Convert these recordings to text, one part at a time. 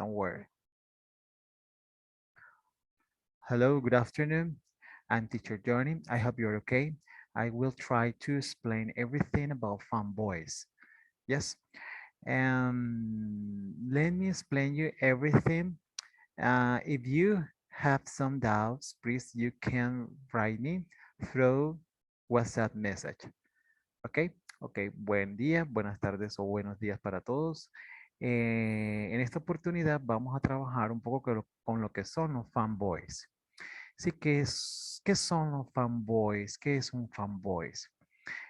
Don't worry. Hello, good afternoon. I'm Teacher Johnny. I hope you're okay. I will try to explain everything about fanboys. Yes. Let me explain you everything. If you have some doubts, please you can write me through WhatsApp message. Ok, ok, buen día, buenas tardes o buenos días para todos. En esta oportunidad vamos a trabajar un poco con lo que son los fanboys. Sí, ¿qué son los fanboys? ¿Qué es un fanboys?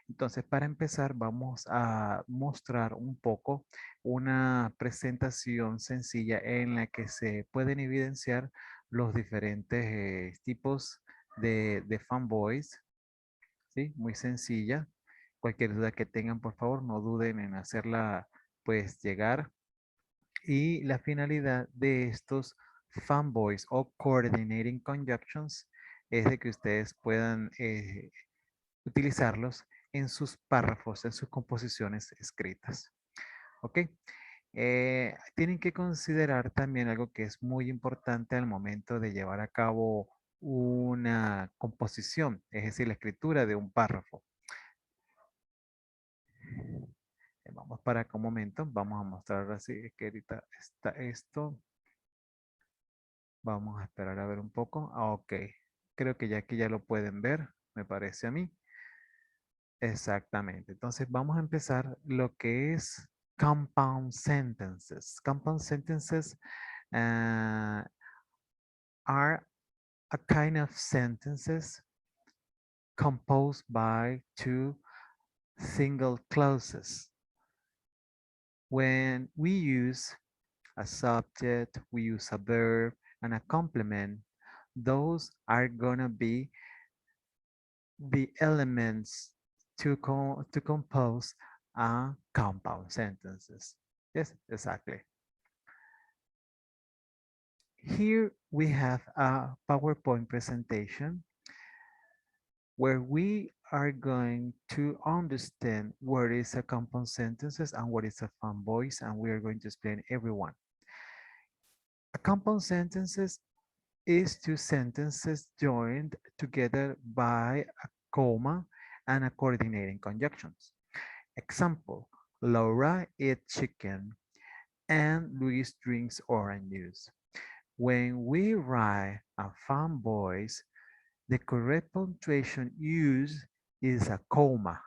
Entonces, para empezar, vamos a mostrar un poco una presentación sencilla en la que se pueden evidenciar los diferentes tipos de fanboys, ¿sí? Muy sencilla. Cualquier duda que tengan, por favor, no duden en hacerla, pues, llegar. Y la finalidad de estos fanboys o coordinating conjunctions es de que ustedes puedan utilizarlos en sus párrafos, en sus composiciones escritas. ¿Ok? Tienen que considerar también algo que es muy importante al momento de llevar a cabo una composición, es decir, la escritura de un párrafo. Vamos para acá un momento, vamos a mostrar así que ahorita está esto. Vamos a esperar a ver un poco. Ok, creo que ya aquí ya lo pueden ver, me parece a mí. Exactamente. Entonces vamos a empezar lo que es compound sentences. Compound sentences uh, are a kind of sentences composed by two single clauses. When we use a subject, we use a verb and a complement, those are gonna be the elements to compose a compound sentences. Yes, exactly. Here we have a PowerPoint presentation where we are going to understand what is a compound sentences and what is a fun voice, and we are going to explain everyone. A compound sentences is two sentences joined together by a comma and a coordinating conjunctions. Example, Laura eats chicken and Luis drinks orange juice. When we write a fun voice, the correct punctuation used is a comma.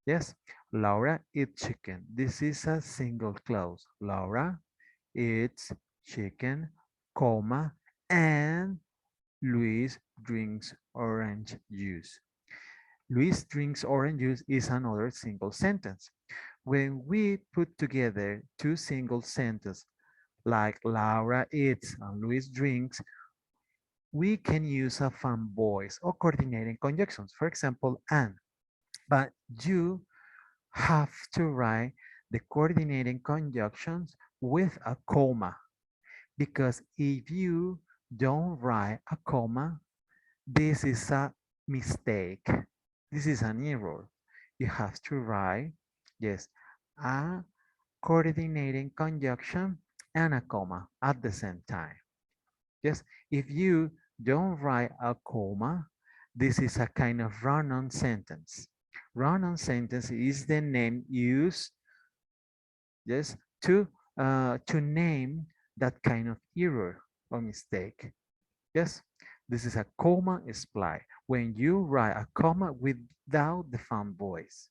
Yes, Laura eats chicken. This is a single clause. Laura eats chicken, comma, and Luis drinks orange juice. Luis drinks orange juice is another single sentence. When we put together two single sentences like Laura eats and Luis drinks, we can use a fun voice or coordinating conjunctions, for example, and. But you have to write the coordinating conjunctions with a comma, because if you don't write a comma, this is a mistake. This is an error. You have to write, yes, a coordinating conjunction and a comma at the same time. Yes, if you don't write a comma, this is a kind of run-on sentence. Run-on sentence is the name used, yes, to name that kind of error or mistake. Yes, this is a comma supply. When you write a comma without the fun voice.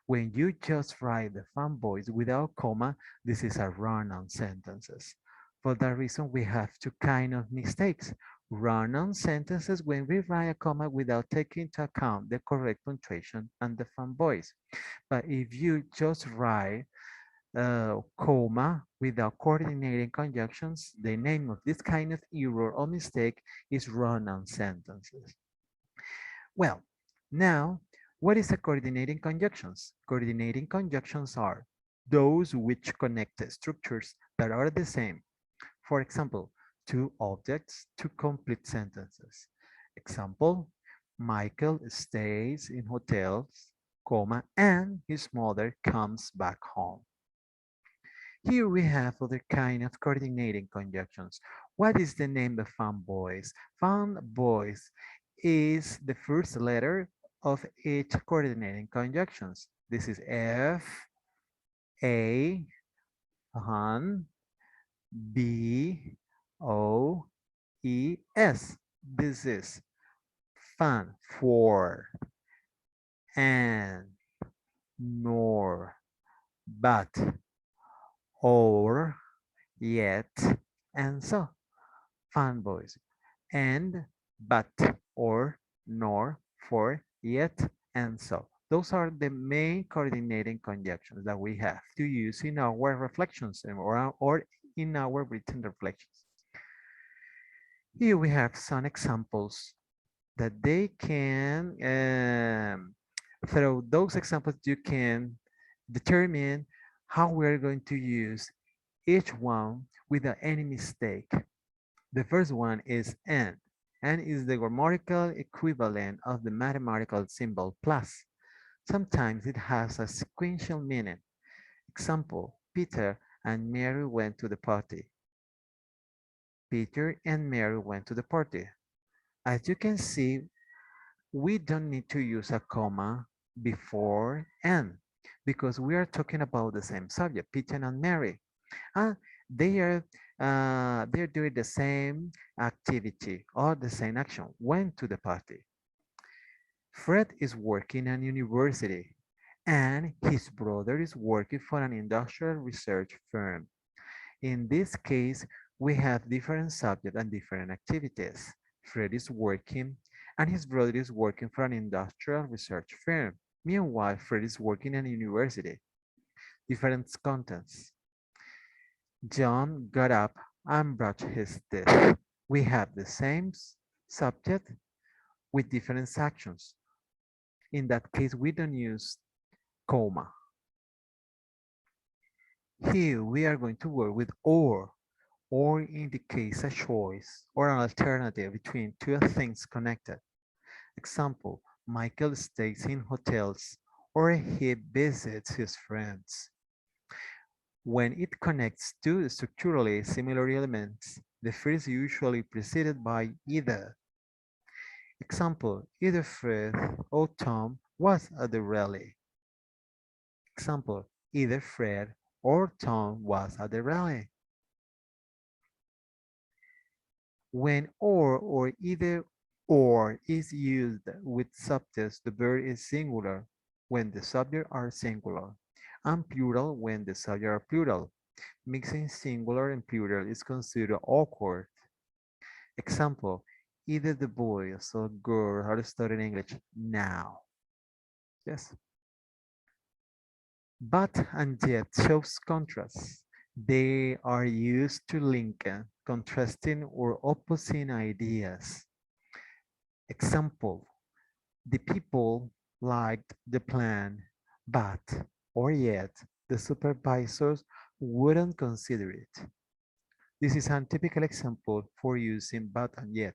When you just write the fun voice without comma, this is a run-on sentences. For that reason, we have two kind of mistakes. Run-on sentences when we write a comma without taking into account the correct punctuation and the fun voice. But if you just write comma without coordinating conjunctions, the name of this kind of error or mistake is run-on sentences. Well, now, what is a coordinating conjunctions? Coordinating conjunctions are those which connect structures that are the same. For example, two objects to complete sentences. Example, Michael stays in hotels, comma, and his mother comes back home. Here we have other kind of coordinating conjunctions. What is the name of fanboys? Fanboys is the first letter of each coordinating conjunctions. This is F, A, han, B, O, E, S. This is fan, for, and, nor, but, or, yet, and so. Fanboys. And, but, or, nor, for, yet, and so. Those are the main coordinating conjunctions that we have to use in our reflections or in our written reflections. Here we have some examples that they can, through those examples, you can determine how we're going to use each one without any mistake. The first one is and. And is the grammatical equivalent of the mathematical symbol plus. Sometimes it has a sequential meaning. Example, Peter and Mary went to the party. Peter and Mary went to the party. As you can see, we don't need to use a comma before and because we are talking about the same subject, Peter and Mary. And they are they're doing the same activity or the same action, went to the party. Fred is working at university and his brother is working for an industrial research firm. In this case, we have different subjects and different activities. Fred is working and his brother is working for an industrial research firm. Meanwhile, Fred is working at a university. Different contents. John got up and brushed his teeth. We have the same subject with different actions. In that case, we don't use comma. Here we are going to work with or indicates a choice or an alternative between two things connected. Example, Michael stays in hotels or he visits his friends. When it connects two structurally similar elements, the phrase is usually preceded by either. Example, either Fred or Tom was at the rally. Example, either Fred or Tom was at the rally. When or either or is used with subjects, the verb is singular when the subjects are singular, and plural when the subjects are plural. Mixing singular and plural is considered awkward. Example, either the boys or girls are studying English now. Yes. But and yet shows contrast. They are used to link contrasting or opposing ideas. Example, the people liked the plan, but or yet the supervisors wouldn't consider it. This is a typical example for using but and yet.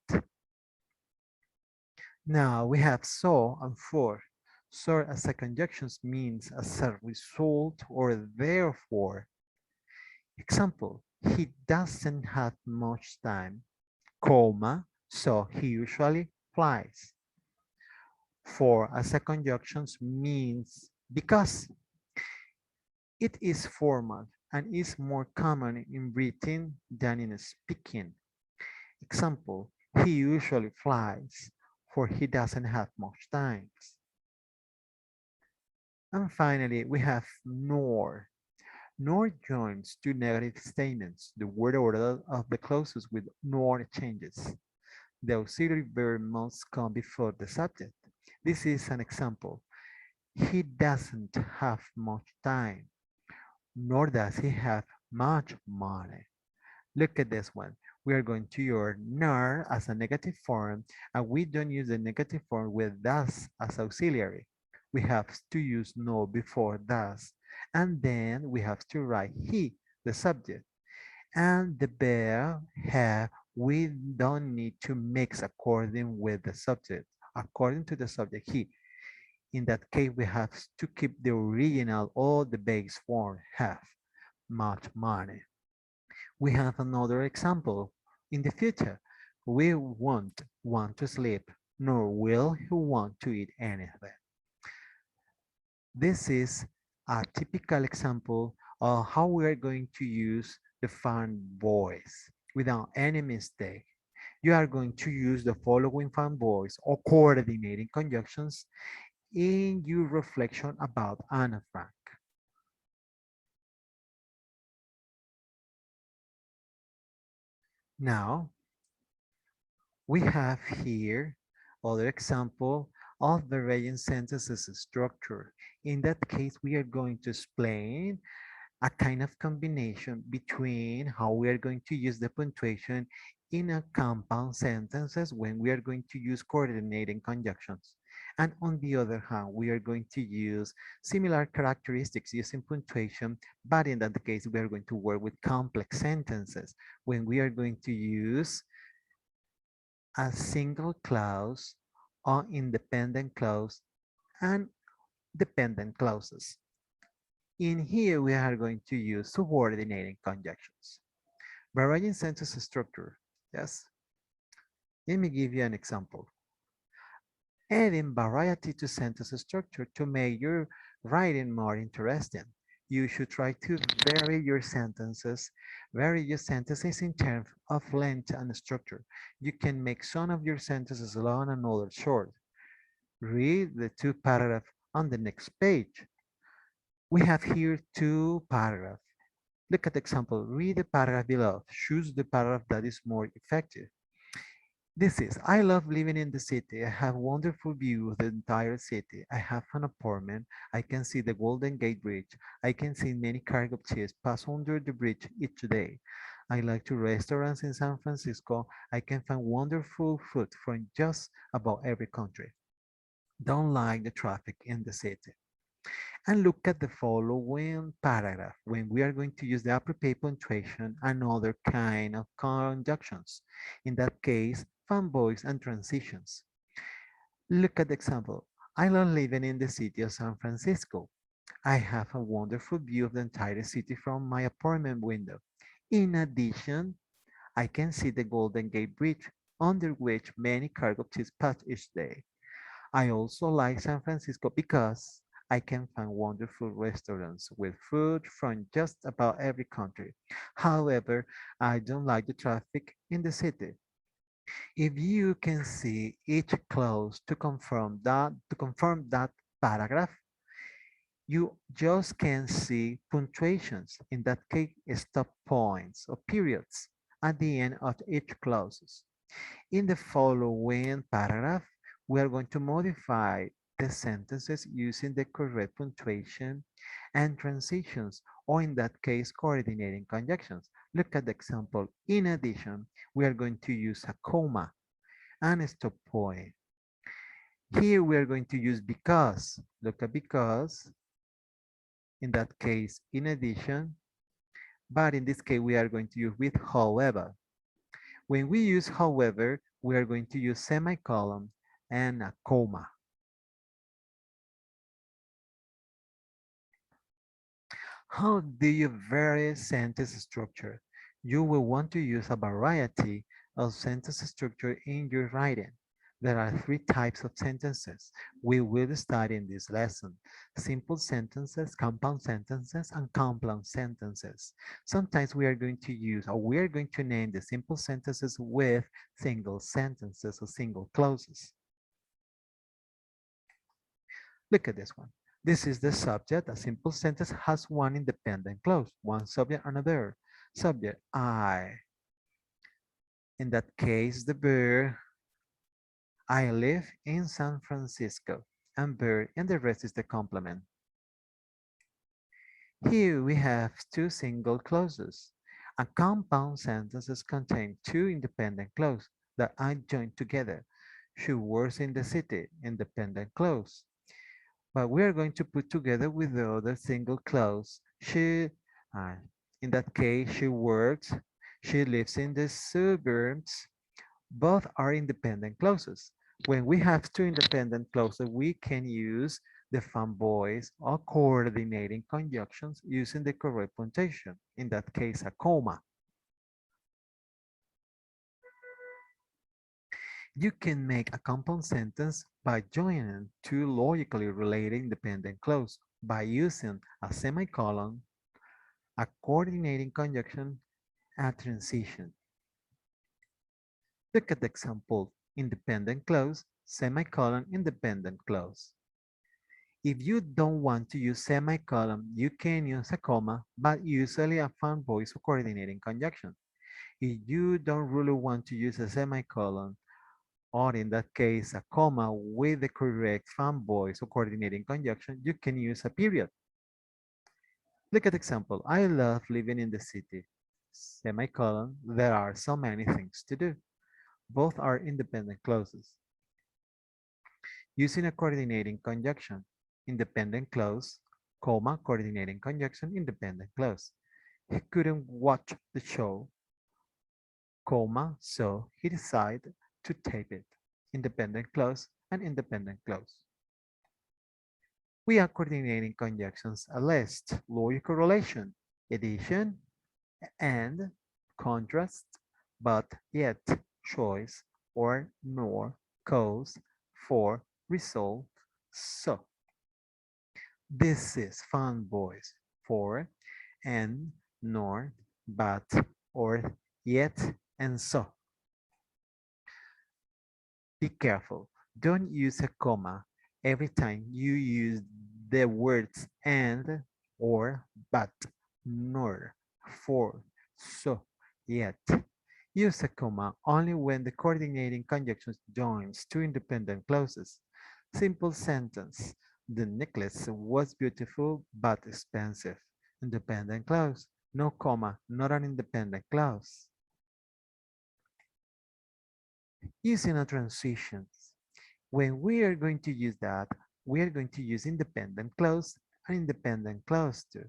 Now we have so and for. So as a conjunction means as a result or therefore. Example, he doesn't have much time, comma, so he usually flies. For as a conjunction means because it is formal and is more common in written than in speaking. Example, he usually flies, for he doesn't have much time. And finally, we have nor. Nor joins two negative statements. The word order of the clauses with nor changes. The auxiliary verb must come before the subject. This is an example. He doesn't have much time, nor does he have much money. Look at this one. We are going to use nor as a negative form, and we don't use the negative form with thus as auxiliary. We have to use no before thus, and then we have to write he, the subject. And the verb have, we don't need to mix according with the subject, according to the subject he. In that case, we have to keep the original or the base form have. much money. We have another example. In the future, we won't want to sleep, nor will he want to eat anything. This is a typical example of how we are going to use the fan voice without any mistake. You are going to use the following fan voice or coordinating conjunctions in your reflection about Anna Frank. Now, we have here other example of the variant sentences structure. In that case, we are going to explain a kind of combination between how we are going to use the punctuation in a compound sentences when we are going to use coordinating conjunctions. And on the other hand, we are going to use similar characteristics using punctuation, but in that case, we are going to work with complex sentences when we are going to use a single clause or independent clause and dependent clauses. In here, we are going to use subordinating conjunctions. Varying sentence structure. Yes. Let me give you an example. Adding variety to sentence structure to make your writing more interesting. You should try to vary your sentences in terms of length and structure. You can make some of your sentences long and others short. Read the two paragraphs on the next page. We have here two paragraphs. Look at the example. Read the paragraph below. Choose the paragraph that is more effective. This is, I love living in the city. I have wonderful view of the entire city. I have an apartment. I can see the Golden Gate Bridge. I can see many cargo ships pass under the bridge each day. I like to restaurants in San Francisco. I can find wonderful food from just about every country. Don't like the traffic in the city. And look at the following paragraph when we are going to use the appropriate punctuation and other kind of conjunctions. In that case, fanboys and transitions. Look at the example. I love living in the city of San Francisco. I have a wonderful view of the entire city from my apartment window. In addition, I can see the Golden Gate Bridge, under which many cargo ships pass each day. I also like San Francisco because I can find wonderful restaurants with food from just about every country. However, I don't like the traffic in the city. If you can see each clause to confirm that paragraph, you just can see punctuations, in that case stop points or periods at the end of each clause. In the following paragraph, we are going to modify the sentences using the correct punctuation and transitions, or in that case, coordinating conjunctions. Look at the example. In addition, we are going to use a comma and a stop point. Here we are going to use because. Look at because. In that case, in addition, but in this case, we are going to use with however. When we use however, we are going to use semicolon and a comma. How do you vary sentence structure? You will want to use a variety of sentence structure in your writing. There are three types of sentences we will study in this lesson: simple sentences, compound sentences, and compound sentences. Sometimes we are going to use, or we are going to name the simple sentences with single sentences or single clauses. Look at this one. This is the subject. A simple sentence has one independent clause, one subject and a verb. Subject, I. In that case, the verb, I live in San Francisco. And verb, and the rest is the complement. Here we have two single clauses. A compound sentences contain two independent clauses that are joined together. She works in the city, independent clause. But we are going to put together with the other single clause. Uh, in that case, she works, she lives in the suburbs. Both are independent clauses. When we have two independent clauses, we can use The fanboys are coordinating conjunctions using the correct punctuation, in that case a comma. You can make a compound sentence by joining two logically related independent clauses by using a semicolon, a coordinating conjunction, and transition. Look at the example: independent clause, semicolon, independent clause. If you don't want to use semicolon, you can use a comma, but usually a fanboys or coordinating conjunction. If you don't really want to use a semicolon, or in that case, a comma with the correct fanboys or coordinating conjunction, you can use a period. Look at example. I love living in the city. Semicolon. There are so many things to do. Both are independent clauses. Using a coordinating conjunction, independent clause, comma, coordinating conjunction, independent clause. He couldn't watch the show, comma, so he decided to tape it. Independent clause and independent clause. We are coordinating conjunctions a list, logical relation, addition, and contrast, but yet, choice, or nor, cause, for, result, so. This is fanboys for, and, nor, but, or, yet, and so. Be careful. Don't use a comma every time you use the words and, or, but, nor, for, so, yet. Use a comma only when the coordinating conjunction joins two independent clauses. Simple sentence. The necklace was beautiful but expensive. Independent clause. No comma, not an independent clause. Using a transition. When we are going to use that, we are going to use independent clause and independent clause too.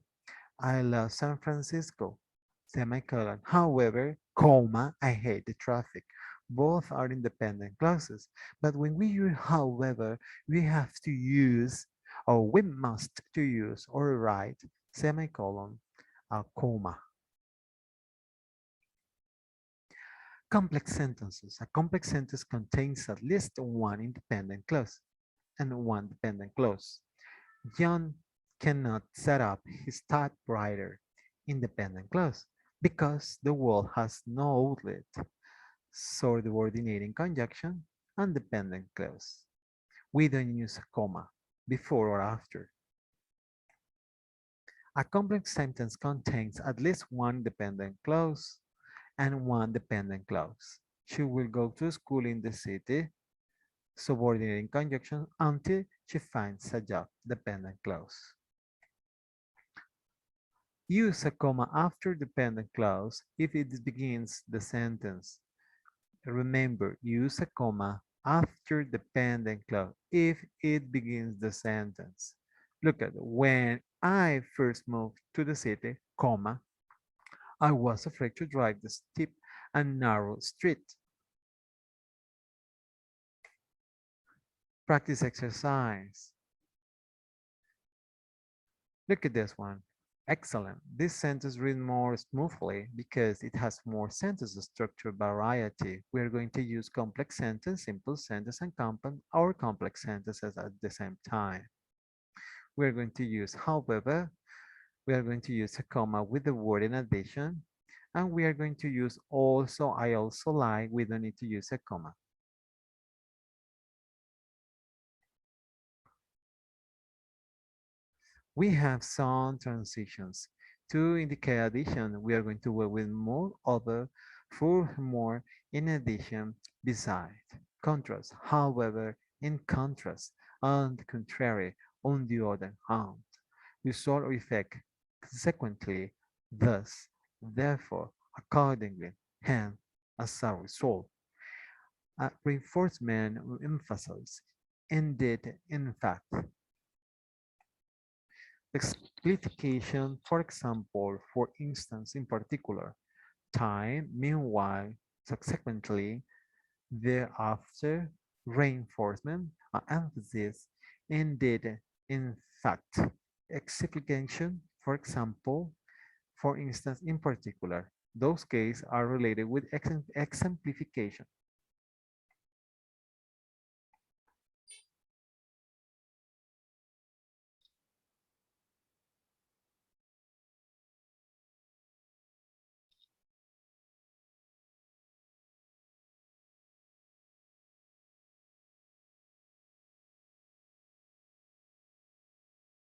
I love San Francisco, semicolon. However, comma, I hate the traffic. Both are independent clauses. But when we use however, we have to use, or we must to use or write, semicolon, a comma. Complex sentences. A complex sentence contains at least one independent clause and one dependent clause. John cannot set up his typewriter, independent clause, because the wall has no outlet. Subordinating conjunction and dependent clause. We don't use a comma before or after. A complex sentence contains at least one dependent clause and one dependent clause. She will go to school in the city, subordinating conjunction until she finds a job, dependent clause. Use a comma after dependent clause if it begins the sentence. Remember, use a comma after dependent clause if it begins the sentence. Look at when I first moved to the city, comma, I was afraid to drive the steep and narrow street. Practice exercise. Look at this one. Excellent. This sentence reads more smoothly because it has more sentence structure variety. We are going to use complex sentence, simple sentence, and compound or complex sentences at the same time. We are going to use however, we are going to use a comma with the word in addition, and we are going to use also, I also like, we don't need to use a comma. We have some transitions. To indicate addition, we are going to work with more, over, for, more, in addition, beside. Contrast, however, in contrast, on the contrary, on the other hand. Result or effect, consequently, thus, therefore, accordingly, hence, as a result. Reinforcement or emphasis, indeed, in fact. Explication, for example, for instance, in particular, time, meanwhile, subsequently, thereafter, reinforcement, emphasis, indeed, in fact. Exemplification, for example, for instance, in particular, those cases are related with exemplification.